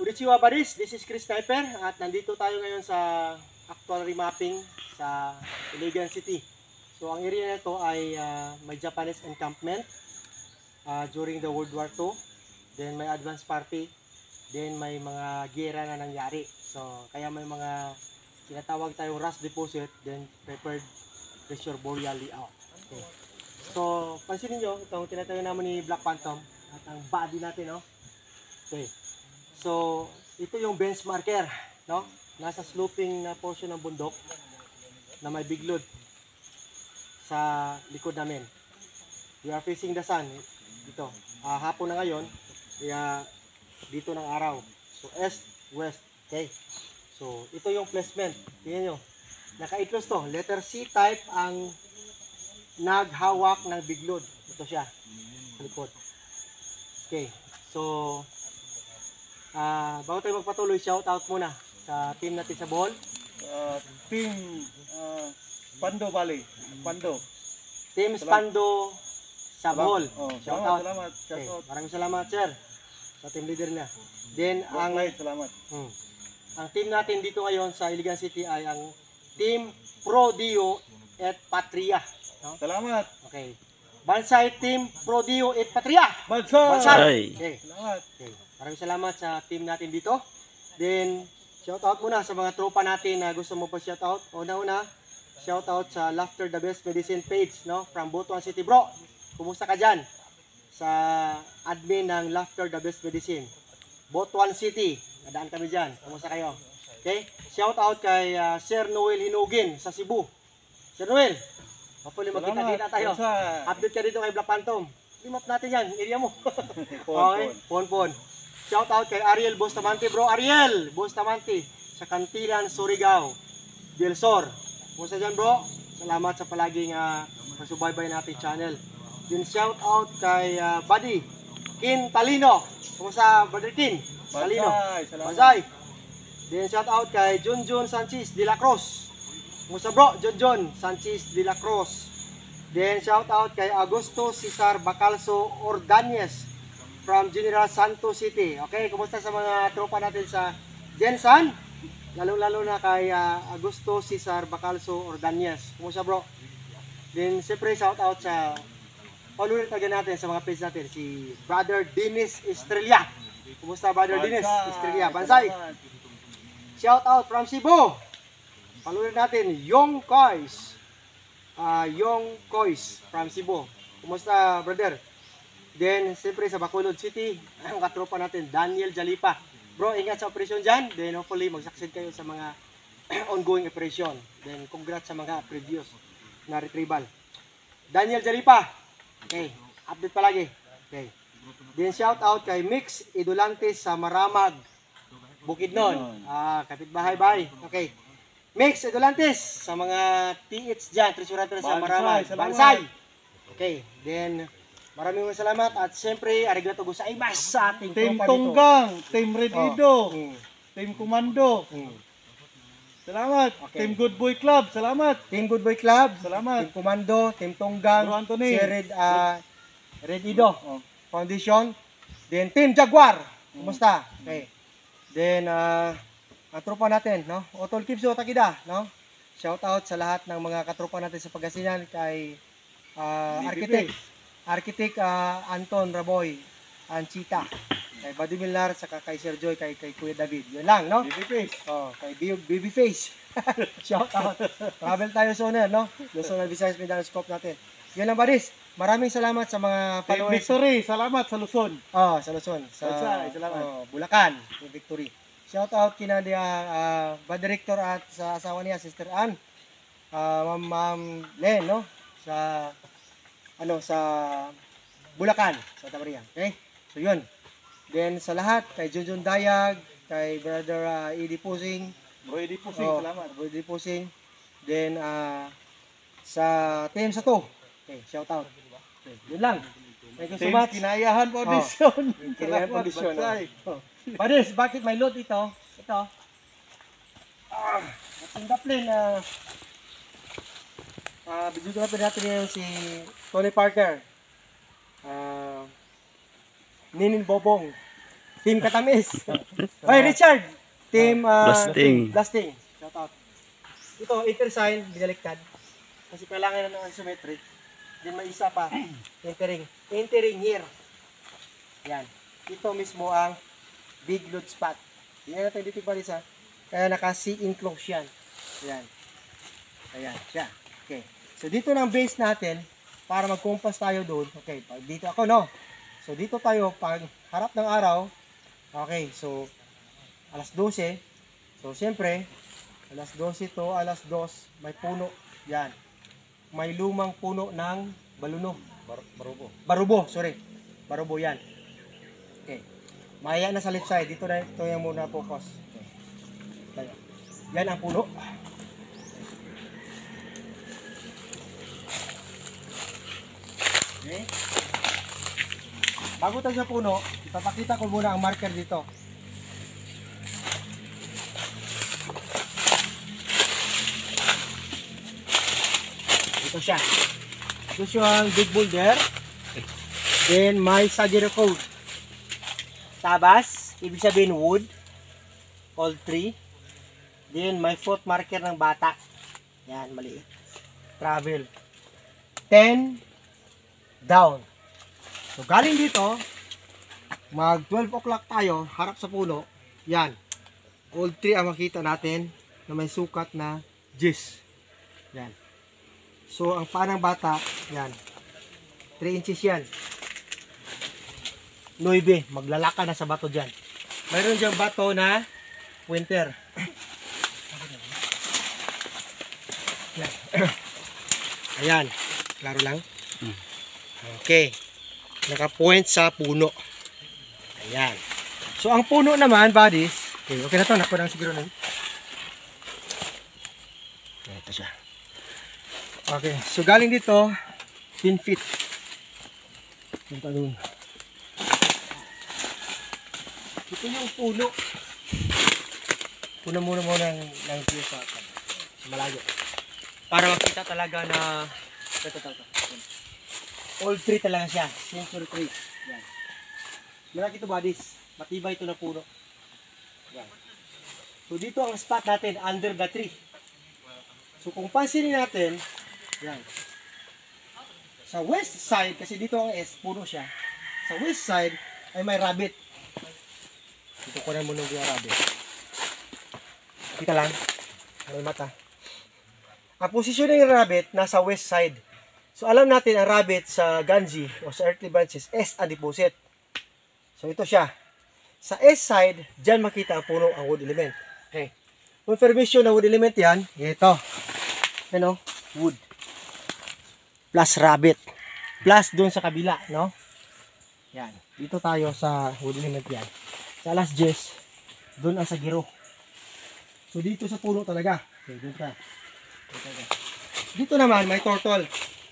Konnichiwa buddies, this is Chris Sniper at nandito tayo ngayon sa actual remapping sa Iligan City. So ang area na ito ay may Japanese encampment during the World War II. Then may advance party. Then may mga gera na nangyari. So kaya may mga tinatawag tayong rust deposit. Then prepared pressure burial layout. Okay. So pansinin nyo, itong tinatayo naman ni Black Phantom at ang body natin. No? Okay. So, ito yung benchmarker, no? Nasa sloping na portion ng bundok na may biglod sa likod namin. We are facing the sun. Dito. Hapon na ngayon, kaya dito ng araw. So, east, west. Okay. So, ito yung placement. Tingnan nyo. Naka-itlos to. Letter C type ang naghawak ng biglod. Ito siya. Sa likod. Okay. So, bago tayo magpatuloy, shout out muna sa team natin sa Bohol. Team Pando Valley. Pando. Team Spando sa Bohol. Shout out. Salamat. Okay. Maraming salamat, sir. Sa team leader niya. Then, Salamat. Ang team natin dito ngayon sa Iligan City ay ang Team Pro Dio et Patria. No? Salamat. Okay. Bansay Team Pro Dio et Patria. Bansay. Okay. Salamat. Okay. Maraming salamat sa team natin dito. Then, shout out muna sa mga tropa natin na gusto mo pa shout out. Una-una, shout out sa Laughter the Best Medicine page, no? From Butuan City, bro. Kumusta ka dyan? Sa admin ng Laughter the Best Medicine. Butuan City. Nadaan kami dyan. Kumusta kayo? Okay? Shout out kay Sir Noel Hinugin sa Cebu. Sir Noel, hopefully magkita-kita tayo. Update ka dito kay Black Phantom. Limap natin yan, area mo. Okay? Pon. Shout out kay Ariel Bustamante, bro. Ariel Bustamante sa Cantilan, Surigao del Sur. Kumusta dyan, bro? Salamat sa palaging pagsubaybay natin channel. Then shout out kay Buddy Kin Talino. Kumusta, Brother Kin? Talino. Bansay. Then shout out kay Junjun Sanchez de la Cruz. Kumusta, bro? Junjun Sanchez de la Cruz. Then shout out kay Augusto Cesar Bacalso Ordanyes from General Santos City. Okay, kumusta sa mga tropa natin sa Jensan? Lalo-lalo na kay Augusto Cesar Bacalso Ordanyes. Kumusta, bro? Then siyempre shout out sa follower taga natin sa mga page natin, si Brother Dennis Estrella. Kumusta, Brother Dennis Estrella? Bansay. Shout out from Cebu. Follower natin, Yong Kois. Yong Kois from Cebu. Kumusta, brother? Then, siyempre sa Bacolod City, ang katropa natin, Daniel Jalipa. Bro, ingat sa operasyon dyan. Then, hopefully, mag-succeed kayo sa mga ongoing operation. Then, congrats sa mga previous na retrieval. Daniel Jalipa. Okay, update palagi. Okay. Then, shout out kay Mix Idulantes sa Maramag, Bukidnon. Kapitbahay-bahay. Okay. Mix Idulantes sa mga TH dyan, treasurer sa Maramag. Bansay. Okay, then maraming salamat at siyempre arigato gozaimasu sa ating Team tropa Tonggang, Team Redido, dito. Team Komando. Salamat. Okay. Team Good Boy Club. Salamat. Team Good Boy Club, Salamat. Team Komando, Team Tonggang, Bro Anthony. si Redido Foundation, then Team Jaguar. Kumusta? Okay. Then ang tropa natin, no? Otol Kipso Takida, no? Shout out sa lahat ng mga katropa natin sa Pangasinan kay Architect Anton Raboy Anchita, kay Buddy Millar, saka kay Sir Joy, kay Kuya David. Yun lang, no? Kay Babyface. Shout out. Travel tayo sooner, no? Luzon, Visayas, Mindanao scope natin. Yun lang, buddies. Maraming salamat sa mga Team followers. Victory. Salamat sa Luzon. Sa Luzon. Sa salamat. Bulacan, Team Victory. Shout out kina Bad Director at sa asawa niya, Sister Ann. Ma'am Len, no? Sa Bulacan, sa Tamaria. Okay? So, yun. Then, sa lahat, kay Junjun Dayag, kay Brother Edie Pusing. Bro Eddie Pusing, salamat. Brother Edie Pusing. Then, sa team sa to. Okay, shout out. Okay, yun lang. Thank you so Team much. Kinayahan Foundation. Kinayahan Salamat, Foundation. Bansay. Badis, bakit may load ito? Ito. Natinggap din na video natin ngayon si Tony Parker. Ninin Bobong. Team Katamis. Oy, Richard. Team Blasting. Blasting. Shout out. Ito, intersign, binaliktad. Kasi kailangan na ng symmetry. Then may isa pa, entering. Entering here. Yan. Ito mismo ang big load spot. Yan natin dito pa isa. Kaya naka-C enclose yan. Yan. Ayan, siya. Okay. So dito ng base natin, para mag-compass tayo doon. Okay, pag dito ako, no? So dito tayo, pag harap ng araw, okay, so alas 12. So siyempre, alas 12 to alas 2, may puno. Yan. May lumang puno ng baluno. Barubo, sorry. Barubo yan. Okay. Maya na sa left side. Dito na, ito yung muna focus. Okay. Tayo. Yan ang puno. Okay. Bago tayo sa puno, ipapakita ko muna ang marker dito. Ito siya. Ito siyang big boulder. Then may Sagiro code. Tabas, ibig sabihin wood. Old tree. Then may foot marker ng bata. Yan, maliit. Travel. 10 down. So galing dito, mag 12 o'clock tayo, harap sa puno. Yan. Old tree ang makita natin na may sukat na gis. Yan. So, ang paa ng bata, yan. 3 inches yan. 9, maglalaka na sa bato dyan. Mayroon dyan bato na winter. Yan. Ayan. Klaro lang? Okay. Naka-point sa puno. Ayan. So, ang puno naman, buddies, okay na to, nakuha na siguro nun. Ito siya. Okay, so galing dito, 10 feet. Punta doon. Ito yung puno. Puno muna ng view sa malayo. Para makita talaga na ito. Old tree talaga siya. Century tree. Yan. Malaki ito, buddies. Matibay ito na puno. Yan. So dito ang spot natin, under the tree. So kung pansinin natin, yan. Sa west side, kasi dito ang S, puno siya. Sa west side, ay may rabbit. Dito ko na muna yung rabbit. Kita lang. May mata. Ang posisyon ng rabbit, nasa west side. So alam natin, ang rabbit sa Ganji, o sa earthly branches, S ang deposit. So ito siya. Sa S side, dyan makita ang puno, ang wood element. Okay. Confirmation na wood element yan, ito. Ano? Wood. Plus rabbit. Plus doon sa kabila, no? Yan. Dito tayo sa wood element yan. Sa alas 10, doon ang Sagiro. So dito sa puno talaga. Okay, doon ka. Dito naman may turtle.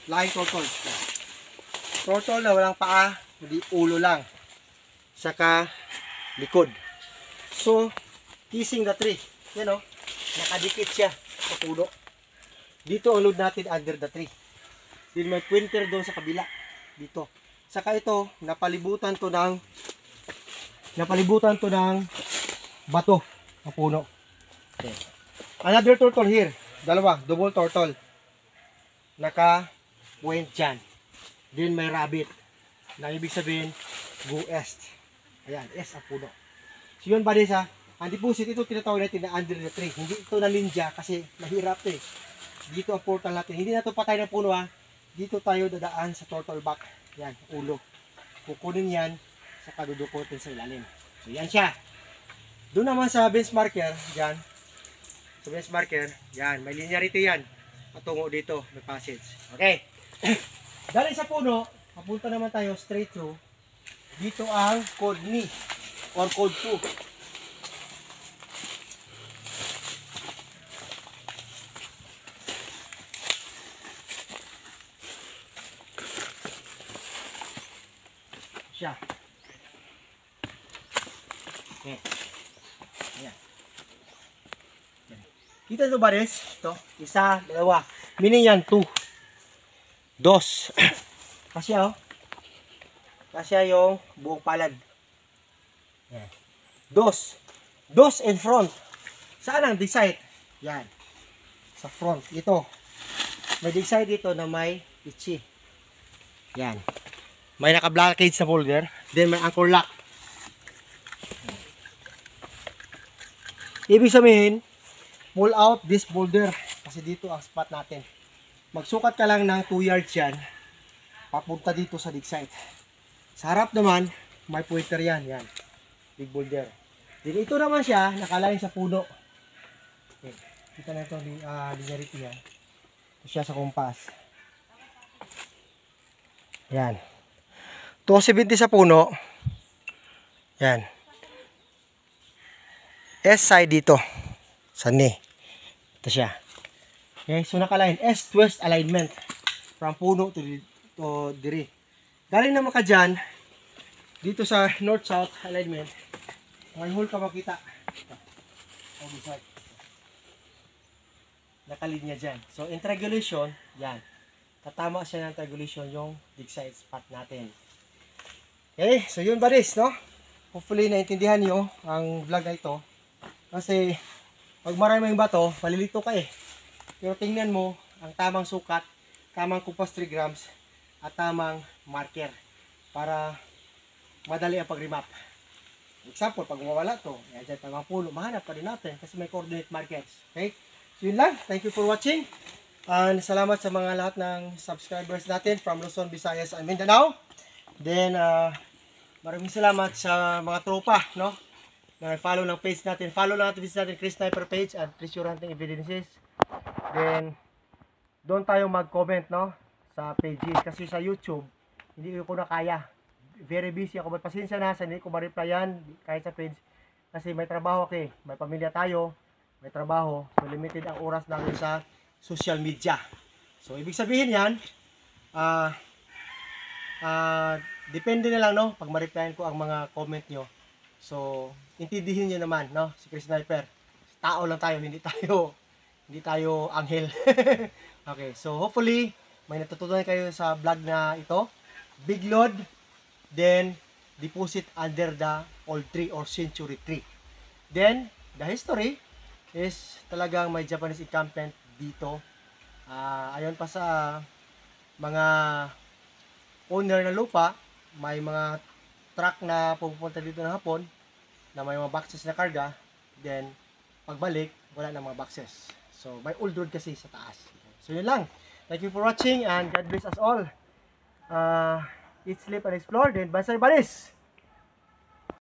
Lying turtle. Turtle na walang paa, hindi ulo lang. Saka likod. So, kissing the tree. Yan o. Nakadikit siya sa puno. Dito ang load natin under the tree. Then may pointer doon sa kabila. Dito. Saka ito, napalibutan to ng bato ng puno. Okay. Another turtle here. Dalawa, double turtle. Naka-point dyan. Then may rabbit. Na ibig sabihin, go east. Ayan, S ang puno. So yun, buddies ha. Ang deposit, ito tinatawag natin na under the tree. Hindi ito na ninja kasi mahirap ito eh. Dito ang portal natin. Hindi na ito patay ng puno ha. Dito tayo dadaan sa turtle back. Yan, ulo. Kukunin yan sa kadudukotin sa ilalim. So yan siya. Doon naman sa bench marker, yan. Sa bench marker, yan. May linearity yan. Patungo dito, may passage. Okay. Dahil sa puno, papunta naman tayo straight through. Dito ang code ni or code 2. Siya. Okay. Ayan. Kita ito ba res? Ito. Isa, dalawa. Meaning yan, 2. 2. Kasya oh. Kasya yung buong palad. Yan. Dos in front. Saan ang dig sight? Yan. Sa front. Ito. May dig sight dito na may itchy. Yan. May naka-blockage na folder. Then may anchor lock. Ibig sabihin, pull out this boulder. Kasi dito ang spot natin. Magsukat ka lang ng 2 yards yan. Papunta dito sa dig sight. Sa harap naman, may pointer yan. Yan. Big boulder. Then ito naman siya, nakalain sa puno. Okay. Kita na ito, linearity yan. Ito siya sa kompas. Yan. 270 sa puno. Yan. S side dito. Sa ni. Ito siya. Okay, so nakalain. S twist alignment. From puno to diri. Galing naman ka dyan, dito sa north-south alignment, may hole ka makita. Nakalinya dyan. So, in triangulation, yan. Tatama siya ng triangulation yung dig sight spot natin. Okay, so yun buddies, no? Hopefully, naintindihan nyo ang vlog na ito. Kasi, pag maraming bato, palilito ka eh. Pero tingnan mo, ang tamang sukat, tamang kumpas 3 grams, at tamang marker para madali ang pag-remap. Example, pag mawala to, yan dyan tamang puno, mahanap pa rin natin kasi may coordinate markers. Okay? So yun lang. Thank you for watching. And salamat sa mga lahat ng subscribers natin from Luzon, Visayas, and Mindanao. Then, maraming salamat sa mga tropa, no? Na follow ng page natin. Follow lang natin Chris Sniper page at Treasure Hunting Evidences. Then, doon tayo mag-comment, no? Sa pages. Kasi sa YouTube, hindi ko na kaya. Very busy ako. Magpasensya na sa hindi ko ma-replyan kahit sa page. Kasi may trabaho ako eh. May pamilya tayo. May trabaho. So, limited ang oras namin sa social media. So, ibig sabihin yan, depende na lang, no? Pag ma-replyan ko ang mga comment nyo. So, intindihin nyo naman, no? Si Chris Sniper. Tao lang tayo, hindi tayo anghel. Okay, so hopefully, may natutunan kayo sa vlog na ito. Big load, then deposit under the old tree or century tree. Then, the history is talagang may Japanese encampment dito. Ayon pa sa mga owner ng lupa, may mga truck na pupunta dito ng hapon na may mga boxes na karga, then pagbalik wala na mga boxes. So may old road kasi sa taas. So yun lang. Thank you for watching and God bless us all. Eat, sleep and explore. Then Bansay Baris.